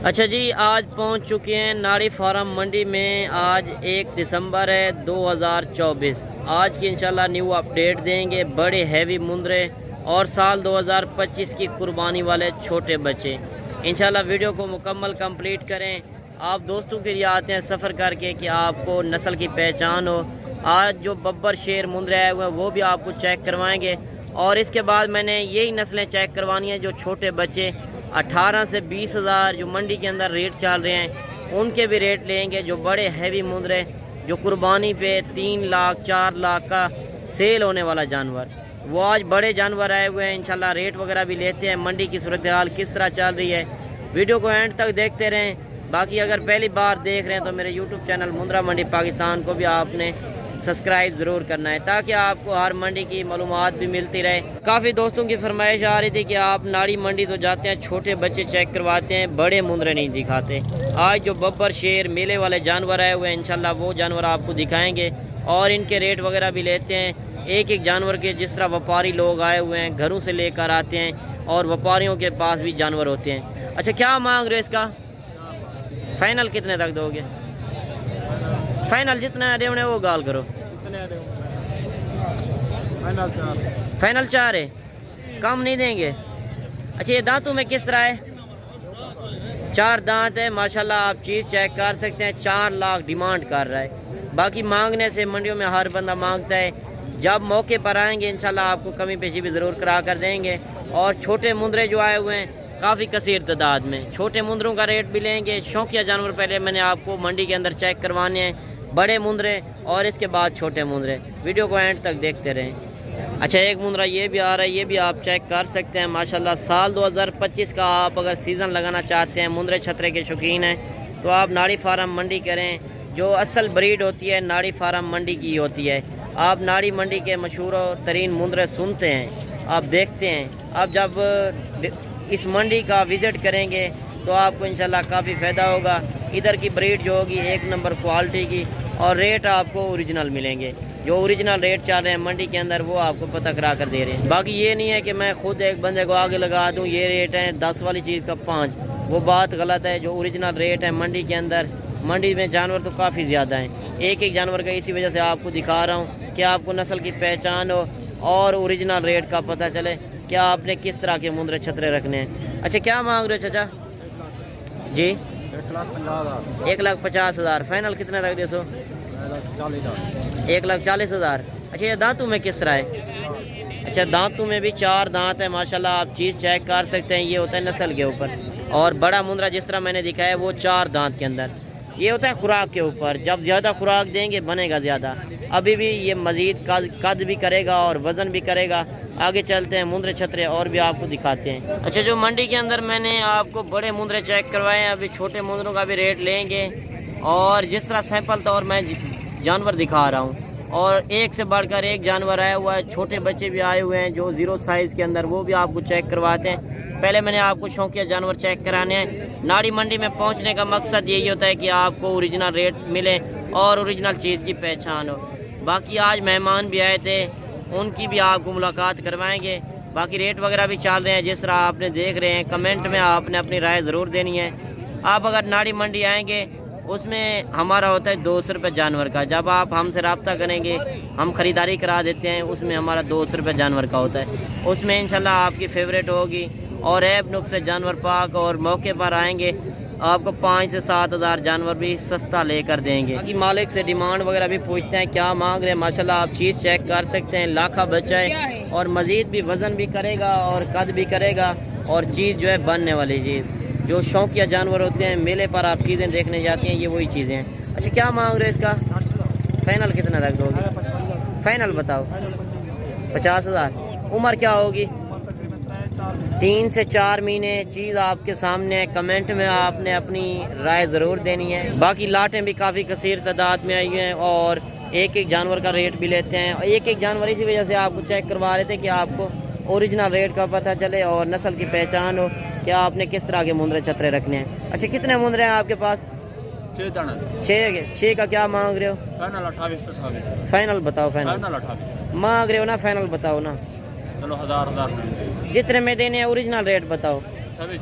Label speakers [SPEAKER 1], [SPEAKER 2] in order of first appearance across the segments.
[SPEAKER 1] अच्छा जी, आज पहुंच चुके हैं नाड़ी फार्म मंडी में। आज 1 दिसंबर है 2024। आज की इंशाल्लाह न्यू अपडेट देंगे। बड़े हैवी मुंदरे और साल 2025 की कुर्बानी वाले छोटे बच्चे। इंशाल्लाह वीडियो को मुकम्मल कंप्लीट करें। आप दोस्तों के लिए आते हैं सफ़र करके कि आपको नस्ल की पहचान हो। आज जो बब्बर शेर मुंदरे आए हुए हैं वो भी आपको चेक करवाएंगे, और इसके बाद मैंने यही नस्लें चेक करवानी है जो छोटे बच्चे 18 से 20 हज़ार जो मंडी के अंदर रेट चल रहे हैं उनके भी रेट लेंगे। जो बड़े हैवी मुंदरे जो कुर्बानी पे 3 लाख 4 लाख का सेल होने वाला जानवर, वो आज बड़े जानवर आए हुए हैं। इंशाल्लाह रेट वगैरह भी लेते हैं, मंडी की सूरत हाल किस तरह चल रही है। वीडियो को एंड तक देखते रहें। बाकी अगर पहली बार देख रहे हैं तो मेरे यूट्यूब चैनल मुंद्रा मंडी पाकिस्तान को भी आपने सब्सक्राइब ज़रूर करना है, ताकि आपको हर मंडी की मालूमात भी मिलती रहे। काफ़ी दोस्तों की फरमाइश आ रही थी कि आप नाड़ी मंडी तो जाते हैं, छोटे बच्चे चेक करवाते हैं, बड़े मुंदरे नहीं दिखाते। आज जो बब्बर शेर मेले वाले जानवर आए हुए हैं इंशाल्लाह वो जानवर आपको दिखाएंगे, और इनके रेट वगैरह भी लेते हैं। एक एक जानवर के जिस तरह व्यापारी लोग आए हुए हैं घरों से लेकर आते हैं, और व्यापारियों के पास भी जानवर होते हैं। अच्छा, क्या मांग रहे हो इसका? फाइनल कितने तक दोगे? फाइनल जितना है वो गाल करो। फाइनल 4 है, कम नहीं देंगे। अच्छा, ये दांतों में किस तरह है? 4 दांत है माशाल्लाह। आप चीज़ चेक कर सकते हैं। 4 लाख डिमांड कर रहा है। बाकी मांगने से मंडियों में हर बंदा मांगता है। जब मौके पर आएंगे इंशाल्लाह आपको कमी पेशी भी ज़रूर करा कर देंगे। और छोटे मुंदरे जो आए हुए हैं काफ़ी कसीर तादाद में, छोटे मुंदरों का रेट भी लेंगे। शौकिया जानवर पहले मैंने आपको मंडी के अंदर चेक करवाने हैं, बड़े मुंदरे और इसके बाद छोटे मुंदरे। वीडियो को एंड तक देखते रहें। अच्छा, एक मुंदरा ये भी आ रहा है, ये भी आप चेक कर सकते हैं माशाल्लाह। साल 2025 का आप अगर सीज़न लगाना चाहते हैं, मुंदरे छतरे के शौकीन हैं, तो आप नाड़ी फार्म मंडी करें। जो असल ब्रीड होती है नाड़ी फार्म मंडी की होती है। आप नाड़ी मंडी के मशहूर तरीन मुंदरे सुनते हैं, आप देखते हैं। आप जब इस मंडी का विज़िट करेंगे तो आपको इंशाल्लाह काफ़ी फ़ायदा होगा। इधर की ब्रीड जो होगी 1 नंबर क्वालिटी की, और रेट आपको ओरिजिनल मिलेंगे। जो ओरिजिनल रेट चल रहे हैं मंडी के अंदर वो आपको पता करा कर दे रहे हैं। बाकी ये नहीं है कि मैं खुद एक बंदे को आगे लगा दूं ये रेट है 10 वाली चीज़ का 5, वो बात गलत है। जो ओरिजिनल रेट है मंडी के अंदर, मंडी में जानवर तो काफ़ी ज़्यादा हैं। एक एक जानवर का इसी वजह से आपको दिखा रहा हूँ कि आपको नस्ल की पहचान हो और ओरिजिनल रेट का पता चले कि आपने किस तरह के मुंदरे छतरे रखने हैं। अच्छा, क्या मांग रहे हो चाचा जी? 1,50,000। फाइनल कितने तक दे सो? 1,40,000। अच्छा, ये दांतों में किस तरह है? अच्छा, दांतों में भी 4 दांत है माशाल्लाह। आप चीज़ चेक कर सकते हैं। ये होता है नस्ल के ऊपर, और बड़ा मुंदरा जिस तरह मैंने दिखाया वो 4 दांत के अंदर। ये होता है खुराक के ऊपर। जब ज़्यादा खुराक देंगे बनेगा ज़्यादा। अभी भी ये मज़ीद कद भी करेगा और वज़न भी करेगा। आगे चलते हैं, मुंदरे छतरे और भी आपको दिखाते हैं। अच्छा, जो मंडी के अंदर मैंने आपको बड़े मुंदरे चेक करवाए हैं, अभी छोटे मुंदरों का भी रेट लेंगे। और जिस तरह सैंपल तौर मैं जानवर दिखा रहा हूँ, और एक से बढ़कर एक जानवर आया हुआ है। छोटे बच्चे भी आए हुए हैं जो 0 साइज़ के अंदर, वो भी आपको चेक करवाते हैं। पहले मैंने आपको शौकिया जानवर चेक कराने हैं। नाड़ी मंडी में पहुँचने का मकसद यही होता है कि आपको ओरिजिनल रेट मिले और ओरिजिनल चीज़ की पहचान हो। बाकी आज मेहमान भी आए थे, उनकी भी आपको मुलाकात करवाएंगे। बाकी रेट वगैरह भी चल रहे हैं जिस तरह आपने देख रहे हैं। कमेंट में आपने अपनी राय ज़रूर देनी है। आप अगर नाड़ी मंडी आएंगे उसमें हमारा होता है 200 रुपये जानवर का। जब आप हमसे रब्ता करेंगे हम ख़रीदारी करा देते हैं, उसमें हमारा 200 रुपये जानवर का होता है। उसमें इंशाल्लाह आपकी फेवरेट होगी, और ऐब नुक्स से जानवर पाक, और मौके पर आएंगे आपको 5 से 7 हज़ार जानवर भी सस्ता लेकर देंगे। बाकी मालिक से डिमांड वगैरह भी पूछते हैं क्या मांग रहे हैं। माशाल्लाह आप चीज़ चेक कर सकते हैं। लाखा बच्चा है, और मज़ीद भी वज़न भी करेगा और कद भी करेगा, और चीज़ जो है बनने वाली चीज़। जो शौकिया जानवर होते हैं मेले पर आप चीज़ें देखने जाते हैं, ये वही चीज़ें हैं। अच्छा, क्या मांग रहे हैं इसका? फाइनल कितना तक दोगे? फाइनल बताओ। 50,000। उम्र क्या होगी? 3 से 4 महीने। चीज़ आपके सामने है। कमेंट में आपने अपनी राय ज़रूर देनी है। बाकी लाटें भी काफ़ी कसीर तादाद में आई हैं, और एक एक जानवर का रेट भी लेते हैं। और एक एक जानवर इसी वजह से आपको चेक करवा रहे थे कि आपको ओरिजिनल रेट का पता चले और नस्ल की पहचान हो कि आपने किस तरह के मुंदरे छतरे रखने हैं। अच्छा, कितने मुंदरे हैं आपके पास? 6 का क्या मांग रहे हो?
[SPEAKER 2] फाइनल 28।
[SPEAKER 1] फाइनल बताओ। फाइनल
[SPEAKER 2] 28
[SPEAKER 1] मांग रहे हो ना? फाइनल बताओ ना।
[SPEAKER 2] चलो 1000
[SPEAKER 1] जितने में देने हैं ओरिजिनल रेट बताओ।
[SPEAKER 2] 26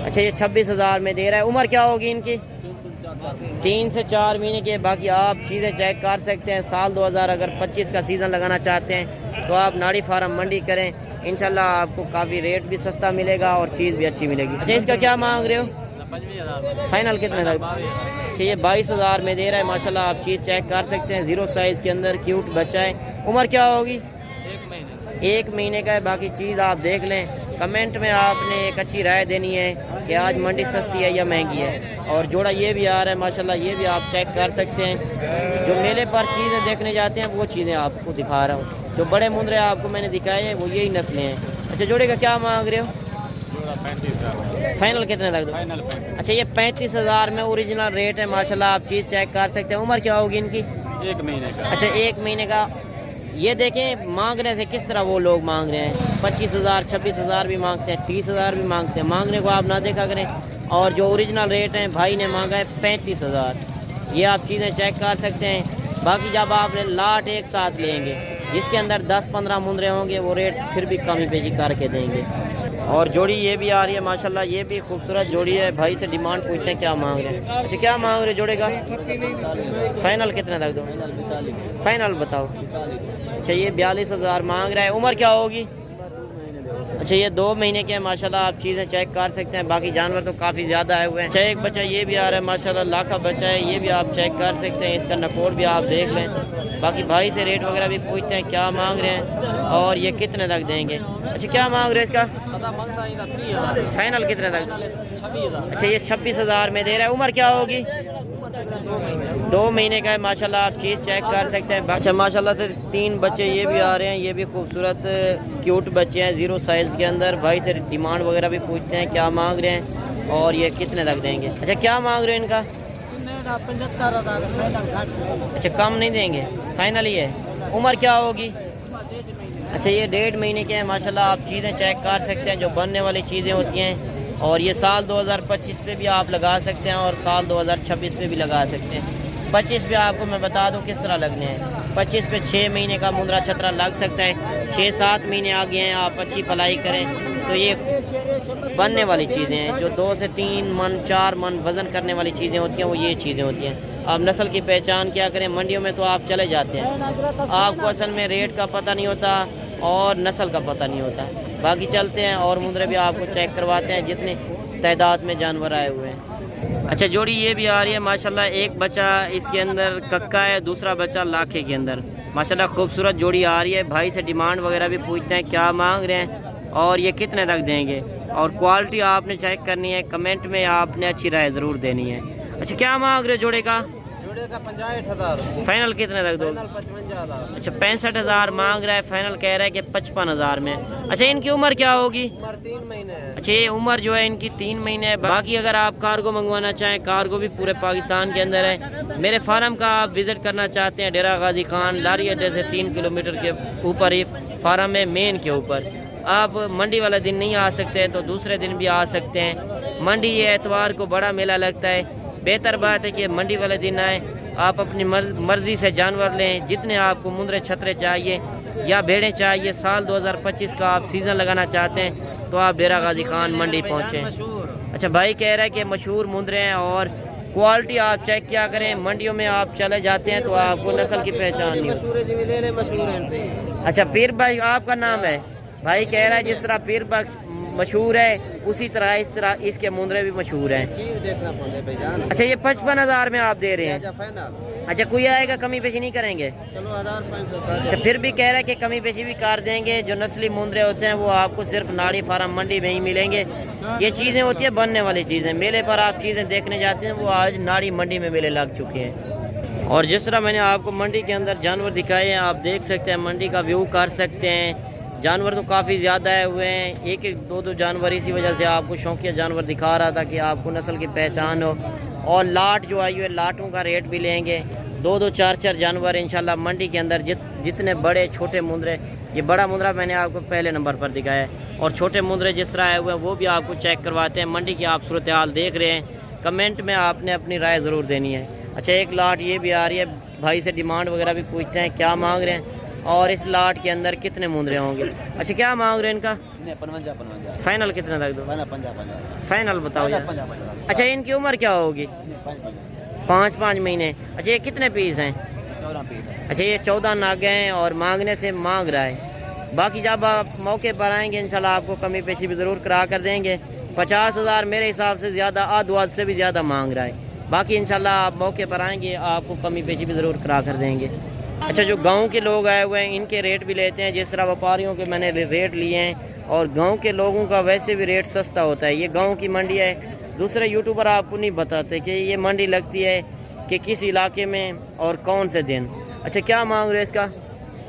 [SPEAKER 1] अच्छा ये 26,000 में दे रहा है। उम्र क्या होगी इनकी? 3 से 4 महीने के। बाकी आप चीज़ें चेक कर सकते हैं। साल 2025 का सीज़न लगाना चाहते हैं तो आप नाड़ी फार्म मंडी करें, इंशाल्लाह आपको काफ़ी रेट भी सस्ता मिलेगा और चीज़ भी अच्छी मिलेगी। अच्छा इसका क्या मांग रहे हो?
[SPEAKER 2] 25,000
[SPEAKER 1] फाइनल कितने तक? अच्छा ये 22,000 में दे रहा है माशाल्लाह। आप चीज़ चेक कर सकते हैं। 0 साइज़ के अंदर क्यूट बच्चा है। उम्र क्या होगी? 1 महीने का है। बाकी चीज़ आप देख लें। कमेंट में आपने एक अच्छी राय देनी है कि आज मंडी सस्ती है या महंगी है। और जोड़ा ये भी आ रहा है माशाल्लाह, ये भी आप चेक कर सकते हैं। जो मेले पर चीज़ें देखने जाते हैं वो चीज़ें आपको दिखा रहा हूँ। जो बड़े मुंद्रे आपको मैंने दिखाए हैं वो यही नस्लें हैं। अच्छा जोड़े का क्या मांग रहे हो?
[SPEAKER 2] 35,000
[SPEAKER 1] फाइनल कितने तक दो?
[SPEAKER 2] फाइनल 35।
[SPEAKER 1] अच्छा ये 35,000 में ओरिजिनल रेट है माशाल्लाह। आप चीज़ चेक कर सकते हैं। उम्र क्या होगी इनकी?
[SPEAKER 2] 1 महीने का।
[SPEAKER 1] अच्छा 1 महीने का। ये देखें मांगने से किस तरह वो लोग मांग रहे हैं। 25,000 26,000 भी मांगते हैं, 30,000 भी मांगते हैं। मांगने को आप ना देखा करें। और जो ओरिजिनल रेट है भाई ने मांगा है 35,000। ये आप चीज़ें चेक कर सकते हैं। बाकी जब आप लाट एक साथ लेंगे जिसके अंदर 10-15 मुंद्रे होंगे वो रेट फिर भी कमी पेशी करके देंगे। और जोड़ी ये भी आ रही है माशाल्लाह, ये भी खूबसूरत जोड़ी है। भाई से डिमांड पूछते हैं क्या मांग रहे हैं। अच्छा क्या मांग रहे जोड़े का? फाइनल कितने तक दो? फाइनल बताओ। अच्छा ये 42,000 मांग रहा है। उम्र क्या होगी? अच्छा ये 2 महीने के माशाल्लाह। आप चीज़ें चेक कर सकते हैं। बाकी जानवर तो काफ़ी ज़्यादा आए हुए हैं। अच्छा एक बच्चा ये भी आ रहा है माशाल्लाह, लाखा बच्चा है। ये भी आप चेक कर सकते हैं। इसका नकोर भी आप देख लें। बाकी भाई से रेट वगैरह भी पूछते हैं क्या मांग रहे हैं और ये कितने तक देंगे। अच्छा क्या मांग रहे हैं इसका? फाइनल कितने तक?
[SPEAKER 2] 26,000।
[SPEAKER 1] अच्छा ये 26,000 में दे रहा है। उम्र क्या होगी? 2 महीने का है माशाल्लाह। आप चीज़ चेक कर सकते हैं। अच्छा माशाल्लाह से 3 बच्चे ये भी आ रहे हैं। ये भी खूबसूरत क्यूट बच्चे हैं 0 साइज़ के अंदर। भाई से डिमांड वगैरह भी पूछते हैं क्या मांग रहे हैं और ये कितने तक देंगे। अच्छा क्या मांग रहे हैं इनका?
[SPEAKER 2] 75,000।
[SPEAKER 1] अच्छा कम नहीं देंगे, फाइनल ही है। उम्र क्या होगी? अच्छा ये 1.5 महीने के हैं माशाल्लाह। आप चीज़ें चेक कर सकते हैं। जो बनने वाली चीज़ें होती हैं और ये साल 2025 पे भी आप लगा सकते हैं और साल 2026 पे भी लगा सकते हैं। 25 पे आपको मैं बता दूं किस तरह लगने हैं। 25 पे 6 महीने का मुंद्रा छतरा लग सकता है। 6-7 महीने आगे हैं, आप अच्छी पलाई करें तो ये बनने वाली चीज़ें हैं। जो 2 से 3 मन 4 मन वज़न करने वाली चीज़ें होती हैं वो ये चीज़ें होती हैं। आप नस्ल की पहचान क्या करें, मंडियों में तो आप चले जाते हैं, आपको असल में रेट का पता नहीं होता और नस्ल का पता नहीं होता। बाकी चलते हैं और मुंद्रे भी आपको चेक करवाते हैं जितनी तादाद में जानवर आए हुए हैं। अच्छा जोड़ी ये भी आ रही है माशाल्लाह। एक बच्चा इसके अंदर कक्का है, दूसरा बच्चा लाखे के अंदर। माशाल्लाह खूबसूरत जोड़ी आ रही है। भाई से डिमांड वगैरह भी पूछते हैं क्या मांग रहे हैं और ये कितने तक देंगे। और क्वालिटी आपने चेक करनी है। कमेंट में आपने अच्छी राय ज़रूर देनी है। अच्छा क्या मांग रहे हो जोड़े का?
[SPEAKER 2] जोड़े का 65,000।
[SPEAKER 1] फाइनल कितने तक दो?
[SPEAKER 2] 55,000।
[SPEAKER 1] अच्छा 65,000 मांग रहा है। फाइनल कह रहा है कि 55,000 में। अच्छा इनकी उम्र क्या होगी?
[SPEAKER 2] उम्र 3 महीने है।
[SPEAKER 1] अच्छा ये उम्र जो है इनकी 3 महीने है। बाकी अगर आप कार्गो मंगवाना चाहें, कार्गो भी पूरे पाकिस्तान के अंदर है। मेरे फार्म का आप विज़िट करना चाहते हैं, डेरा गाजी खान लारी अड्डे से 3 किलोमीटर के ऊपर ही फार्म है, मेन के ऊपर। आप मंडी वाला दिन नहीं आ सकते तो दूसरे दिन भी आ सकते हैं। मंडी ये एतवार को बड़ा मेला लगता है। बेहतर बात है कि मंडी वाले दिन आए, आप अपनी मर्ज़ी से जानवर लें। जितने आपको मुंद्रे छतरे चाहिए या भेड़ें चाहिए, साल 2025 का आप सीज़न लगाना चाहते हैं तो आप डेरा गाजी खान मंडी पहुँचें। अच्छा भाई कह रहा है कि मशहूर मुंद्रे हैं और क्वालिटी आप चेक क्या करें। मंडियों में आप चले जाते हैं तो आपको नस्ल की पहचान नहीं होती। अच्छा पीर भाई आपका नाम है? भाई कह रहा है जिस तरह पीर भाई मशहूर है उसी तरह इस तरह इसके मुंद्रे भी मशहूर हैं।
[SPEAKER 2] चीज देखना पड़ता है भाईजान।
[SPEAKER 1] अच्छा ये 55,000 में आप दे रहे हैं। अच्छा कोई आएगा कमी पेशी नहीं करेंगे?
[SPEAKER 2] चलो 1,500।
[SPEAKER 1] अच्छा फिर भी कह रहा है कि कमी पेशी भी कर देंगे। जो नस्ली मुंद्रे होते हैं वो आपको सिर्फ नाड़ी फार्म मंडी में ही मिलेंगे। ये चीज़ें होती है बनने वाली चीज़ें। मेले पर आप चीज़ें देखने जाते हैं वो आज नाड़ी मंडी में मेले लग चुके हैं। और जिस तरह मैंने आपको मंडी के अंदर जानवर दिखाए हैं आप देख सकते हैं, मंडी का व्यू कर सकते हैं। जानवर तो काफ़ी ज़्यादा आए हुए हैं, एक एक दो दो जानवर। इसी वजह से आपको शौकिया जानवर दिखा रहा था कि आपको नस्ल की पहचान हो। और लाट जो आई हुई है, लाटों का रेट भी लेंगे। दो दो चार चार जानवर इंशाल्लाह मंडी के अंदर जितने बड़े छोटे मुंद्रे, ये बड़ा मुंद्रा मैंने आपको पहले नंबर पर दिखाया है और छोटे मुंद्रे जिस तरह आए हुए हैं वो भी आपको चेक करवाते हैं। मंडी की आप सूरत हाल देख रहे हैं, कमेंट में आपने अपनी राय ज़रूर देनी है। अच्छा एक लाट ये भी आ रही है, भाई से डिमांड वगैरह भी पूछते हैं क्या मांग रहे हैं और इस लाट के अंदर कितने मुंद्रे होंगे। अच्छा क्या मांग रहे हैं इनका?
[SPEAKER 2] नहीं 55
[SPEAKER 1] फाइनल कितने तक दो?
[SPEAKER 2] 50
[SPEAKER 1] फाइनल बताओ यार। अच्छा इनकी उम्र क्या होगी? 5 महीने। अच्छा ये कितने पीस हैं?
[SPEAKER 2] 14 पीस है।
[SPEAKER 1] अच्छा ये 14 नागे हैं और मांगने से मांग रहा है। बाकी जब आप मौके पर आएंगे इंशाल्लाह आपको कमी पेशी भी ज़रूर करा कर देंगे। 50,000 मेरे हिसाब से ज़्यादा, आध से भी ज़्यादा मांग रहा है। बाकी इंशाल्लाह आप मौके पर आएंगे आपको कमी पेशी भी ज़रूर करा कर देंगे। अच्छा जो गांव के लोग आए हुए हैं इनके रेट भी लेते हैं, जिस तरह व्यापारियों के मैंने रेट लिए हैं, और गांव के लोगों का वैसे भी रेट सस्ता होता है। ये गांव की मंडी है, दूसरे यूट्यूबर आपको नहीं बताते कि ये मंडी लगती है कि किस इलाके में और कौन से दिन। अच्छा क्या मांग रहे हैं इसका?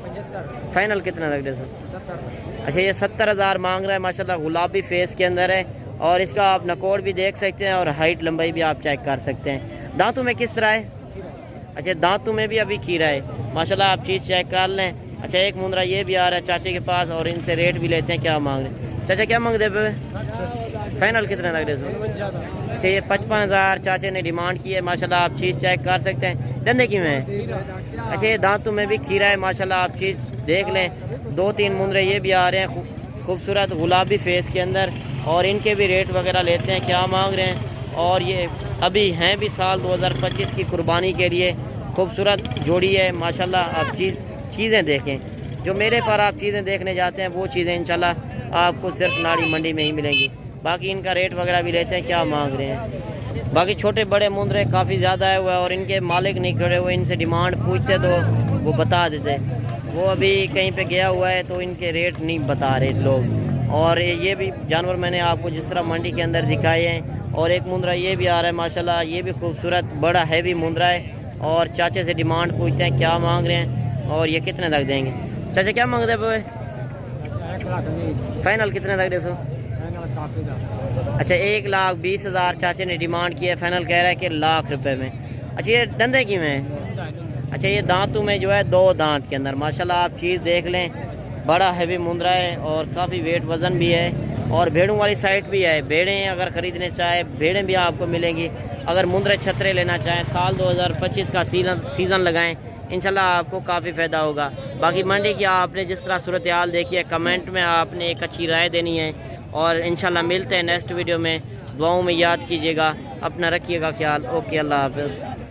[SPEAKER 2] 75
[SPEAKER 1] फाइनल कितना लग रहा है सर?
[SPEAKER 2] 70।
[SPEAKER 1] अच्छा ये 70,000 मांग रहा है। माशाल्लाह गुलाबी फेस के अंदर है, और इसका आप नकोड़ भी देख सकते हैं और हाइट लंबाई भी आप चेक कर सकते हैं। दांतों में किस तरह है? अच्छा दांतों में भी अभी खीरा है माशाल्लाह, आप चीज़ चेक कर लें। अच्छा एक मुंद्रा ये भी आ रहा है चाचे के पास, और इनसे रेट भी लेते हैं क्या मांग रहे हैं। चाचा क्या मांग दे पे? फाइनल कितने लग रहे हैं? अच्छा ये 55,000 चाचे ने डिमांड की है माशाल्लाह, आप चीज़ चेक कर सकते हैं। डंडे की में? अच्छा ये दांतों में भी खीरा है माशाल्लाह, आप चीज़ देख लें। 2-3 मुंद्रे ये भी आ रहे हैं खूबसूरत गुलाबी फेस के अंदर, और इनके भी रेट वगैरह लेते हैं क्या मांग रहे हैं। और ये अभी हैं भी साल 2025 की कुर्बानी के लिए खूबसूरत जोड़ी है माशाल्लाह। आप चीज़ें देखें, जो मेरे पर आप चीज़ें देखने जाते हैं वो चीज़ें इंशाल्लाह आपको सिर्फ नाड़ी मंडी में ही मिलेंगी। बाकी इनका रेट वगैरह भी लेते हैं क्या मांग रहे हैं। बाकी छोटे बड़े मुंद्रे काफ़ी ज़्यादा है हुआ है, और इनके मालिक नहीं खड़े हुए, इनसे डिमांड पूछते तो वो बता देते। वो अभी कहीं पे गया हुआ है तो इनके रेट नहीं बता रहे लोग। और ये भी जानवर मैंने आपको जिस तरह मंडी के अंदर दिखाए हैं। और एक मुंद्रा ये भी आ रहा है माशाल्लाह, ये भी खूबसूरत बड़ा हैवी मुंद्रा है, और चाचे से डिमांड पूछते हैं क्या मांग रहे हैं और ये कितने तक देंगे। चाचा क्या मांग रहे हैं? फाइनल कितने तक दे सो? अच्छा 1,20,000 चाचे ने डिमांड की है, फाइनल कह रहा है कि लाख रुपए में। अच्छा ये डंदे की में है? अच्छा ये दांतों में जो है 2 दांत के अंदर माशाल्लाह, आप चीज़ देख लें। बड़ा हैवी मुंद्रा है और काफ़ी वेट वज़न भी है, और भेड़ों वाली साइड भी है। भेड़ें अगर ख़रीदने चाहे भेड़ें भी आपको मिलेंगी। अगर मुंद्रे छतरे लेना चाहें, साल 2025 का सीज़न लगाएं, इंशाल्लाह आपको काफ़ी फ़ायदा होगा। बाकी मंडी की आपने जिस तरह सूरत हाल देखी है, कमेंट में आपने एक अच्छी राय देनी है। और इंशाल्लाह मिलते हैं नेक्स्ट वीडियो में। दुआओं में याद कीजिएगा, अपना रखिएगा ख्याल। ओके अल्लाह हाफ़िज़।